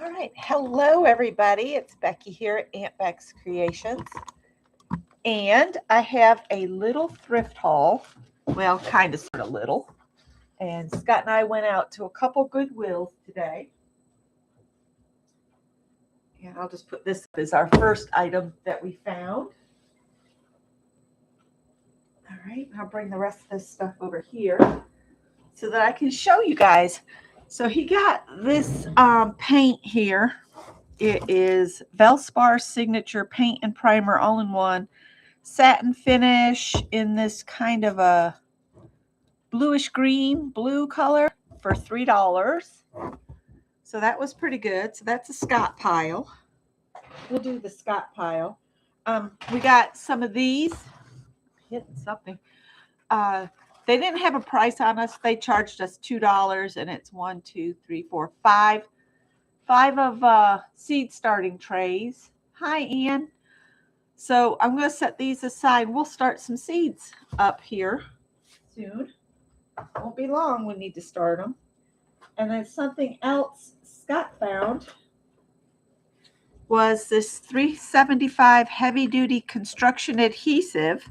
All right, hello everybody. It's Becky here at Aunt Beck's Creations. And I have a little thrift haul. Well, kind of sort of little. And Scott and I went out to a couple Goodwills today. And I'll just put this as our first item that we found. All right, I'll bring the rest of this stuff over here so that I can show you guys. So he got this paint here. It is Valspar Signature Paint and Primer all-in-one satin finish in this kind of a bluish green blue color for $3. So that was pretty good. So that's a Scott pile. We'll do the Scott pile. We got some of these. Hitting something. They didn't have a price on us. They charged us $2, and it's 1, 2, 3, 4, 5. 5 of seed starting trays. Hi, Ian. So I'm going to set these aside. We'll start some seeds up here soon. Won't be long. We need to start them. And then something else Scott found was this 375 heavy-duty construction adhesive,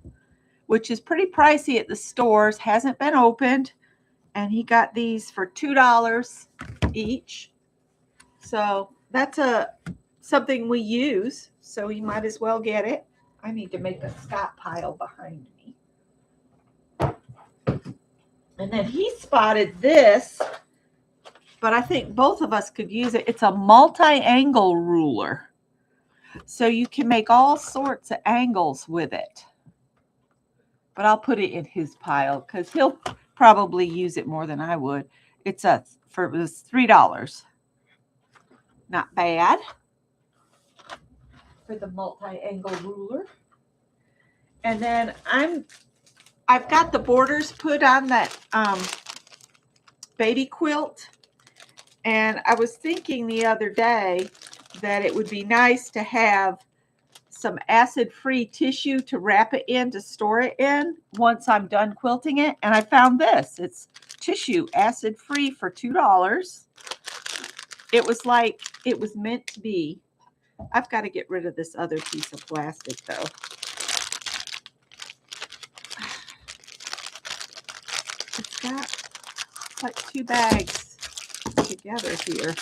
which is pretty pricey at the stores. Hasn't been opened. And he got these for $2 each. So that's something we use, so you might as well get it. I need to make a Scott pile behind me. And then he spotted this, but I think both of us could use it. It's a multi-angle ruler. So you can make all sorts of angles with it. But I'll put it in his pile because he'll probably use it more than I would. It was $3. Not bad for the multi-angle ruler. And then I've got the borders put on that baby quilt. And I was thinking the other day that it would be nice to have some acid-free tissue to wrap it in, to store it in once I'm done quilting it. And I found this. It's tissue acid-free for $2. It was like it was meant to be. I've got to get rid of this other piece of plastic, though. It's got like 2 bags together here.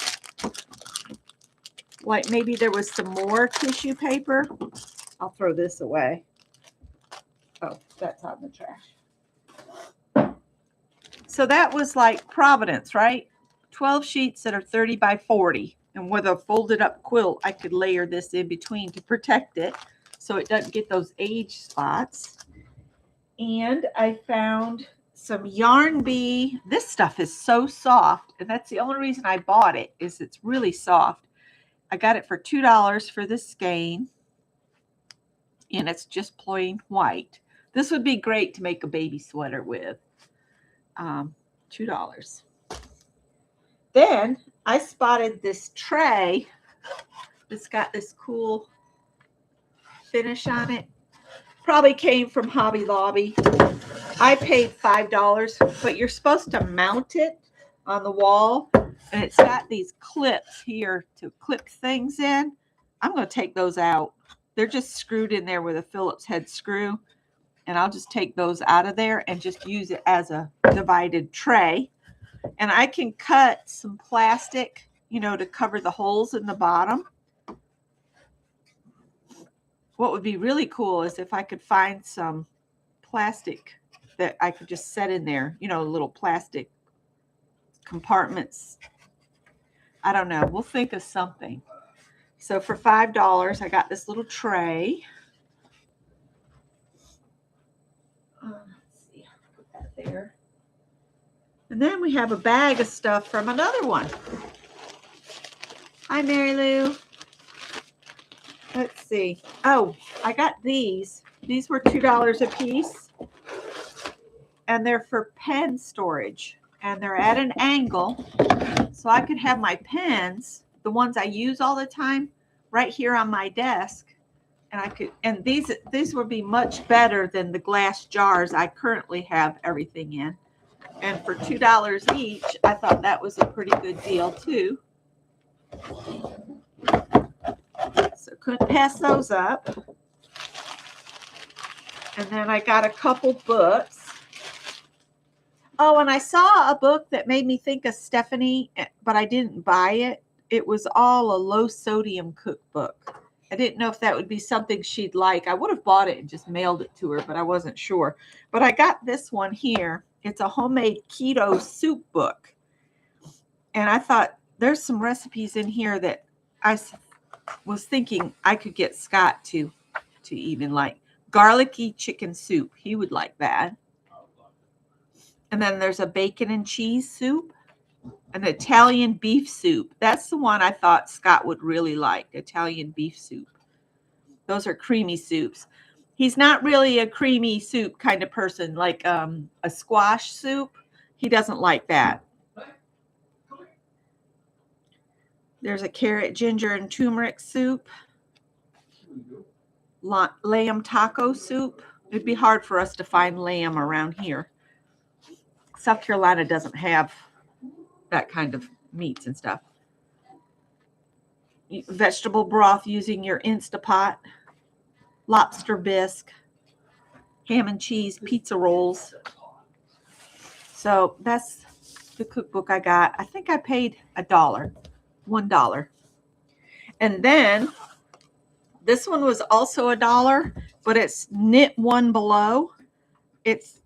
Like maybe there was some more tissue paper. I'll throw this away. Oh, that's out in the trash. So that was like Providence, right? 12 sheets that are 30 by 40. And with a folded up quilt, I could layer this in between to protect it so it doesn't get those age spots. And I found some Yarn Bee. This stuff is so soft. And that's the only reason I bought it, is it's really soft. I got it for $2 for this skein. And it's just plain white. This would be great to make a baby sweater with. $2. Then I spotted this tray that's got this cool finish on it. Probably came from Hobby Lobby. I paid $5, but you're supposed to mount it on the wall. And it's got these clips here to clip things in. I'm going to take those out. They're just screwed in there with a Phillips head screw. And I'll just take those out of there and just use it as a divided tray. And I can cut some plastic, to cover the holes in the bottom. What would be really cool is if I could find some plastic that I could just set in there, little plastic compartments. I don't know. We'll think of something. So for $5, I got this little tray. Let's see. Put that there. And then we have a bag of stuff from another one. Hi, Mary Lou. Let's see. Oh, I got these. These were $2 a piece. And they're for pen storage. And they're at an angle. So I could have my pens, the ones I use all the time, right here on my desk. And these would be much better than the glass jars I currently have everything in. And for $2 each, I thought that was a pretty good deal too. So couldn't pass those up. And then I got a couple books. Oh, and I saw a book that made me think of Stephanie, but I didn't buy it. It was all a low sodium cookbook. I didn't know if that would be something she'd like. I would have bought it and just mailed it to her, but I wasn't sure. But I got this one here. It's a homemade keto soup book. And I thought there's some recipes in here that I was thinking I could get Scott to even like. Garlicky chicken soup. He would like that. And then there's a bacon and cheese soup, an Italian beef soup. That's the one I thought Scott would really like, Italian beef soup. Those are creamy soups. He's not really a creamy soup kind of person, like a squash soup. He doesn't like that. There's a carrot, ginger, and turmeric soup. Lamb taco soup. It'd be hard for us to find lamb around here. South Carolina doesn't have that kind of meats and stuff. Vegetable broth using your Instapot. Lobster bisque. Ham and cheese pizza rolls. So that's the cookbook I got. I think I paid $1. And then this one was also $1, but it's Knit One Below. It's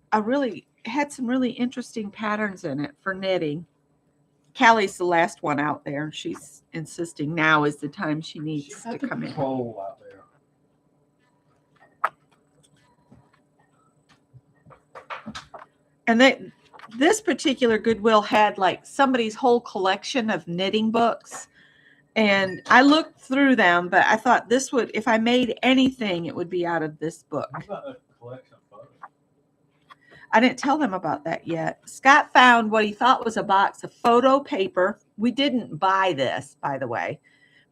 had some really interesting patterns in it for knitting. Callie's the last one out there. She's insisting now is the time she needs to come in. Out there. And this particular Goodwill had like somebody's whole collection of knitting books. And I looked through them, but I thought this would, if I made anything, it would be out of this book. How about a collection of photos? I didn't tell them about that yet. Scott found what he thought was a box of photo paper. We didn't buy this, by the way.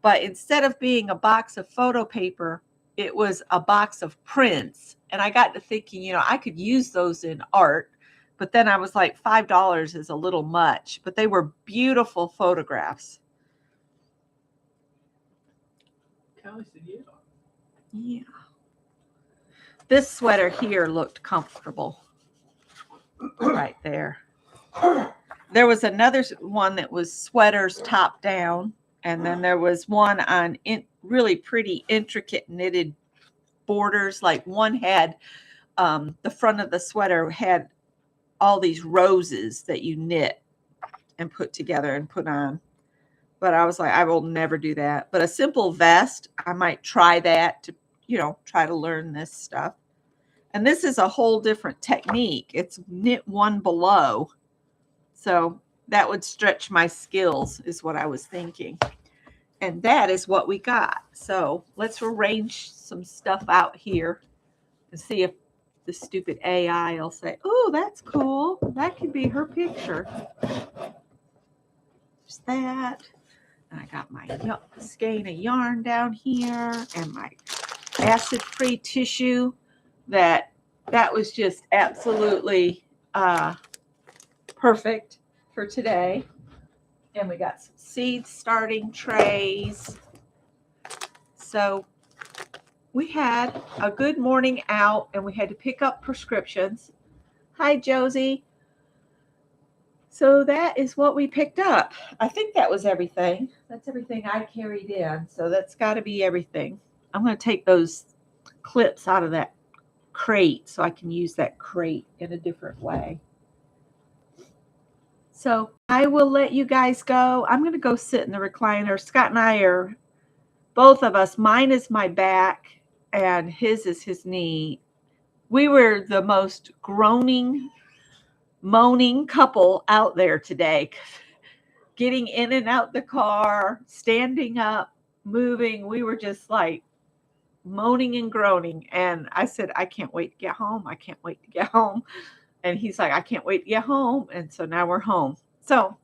But instead of being a box of photo paper, it was a box of prints. And I got to thinking, I could use those in art. But then I was like, $5 is a little much. But they were beautiful photographs. Callie said, yeah. Yeah. This sweater here looked comfortable. Right there. There was another one that was sweaters top down, and then there was one on really pretty intricate knitted borders. Like one had the front of the sweater had all these roses that you knit and put together and put on. But I was like, I will never do that. But a simple vest, I might try that to, try to learn this stuff. And this is a whole different technique. It's Knit One Below. So that would stretch my skills is what I was thinking. And that is what we got. So let's arrange some stuff out here and see if the stupid AI will say, oh, that's cool. That could be her picture. There's that. And I got my skein of yarn down here and my acid-free tissue. That was just absolutely perfect for today. And we got some seed starting trays. So we had a good morning out and we had to pick up prescriptions. Hi, Josie. So that is what we picked up. I think that was everything. That's everything I carried in. So that's got to be everything. I'm going to take those clips out of that crate so I can use that crate in a different way. So I will let you guys go. I'm going to go sit in the recliner. Scott and I are, both of us, mine is my back and his is his knee. We were the most groaning, moaning couple out there today. Getting in and out the car, standing up, moving. We were just like moaning and groaning. And I said, I can't wait to get home. I can't wait to get home. And he's like, I can't wait to get home. And so now we're home. So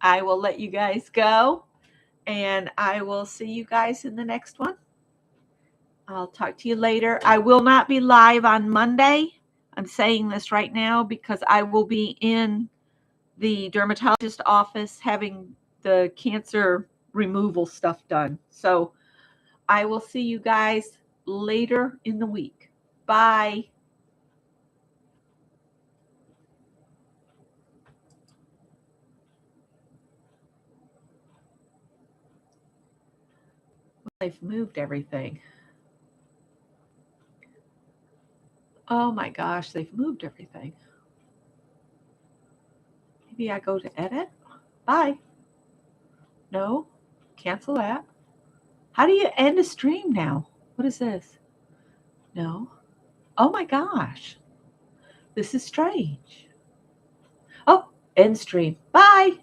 I will let you guys go. And I will see you guys in the next one. I'll talk to you later. I will not be live on Monday. I'm saying this right now because I will be in the dermatologist office having the cancer removal stuff done. So I will see you guys later in the week. Bye. They've moved everything. Oh my gosh, they've moved everything. Maybe I go to edit. Bye. No, cancel that. How do you end a stream now? What is this? No. Oh my gosh. This is strange. Oh, end stream. Bye.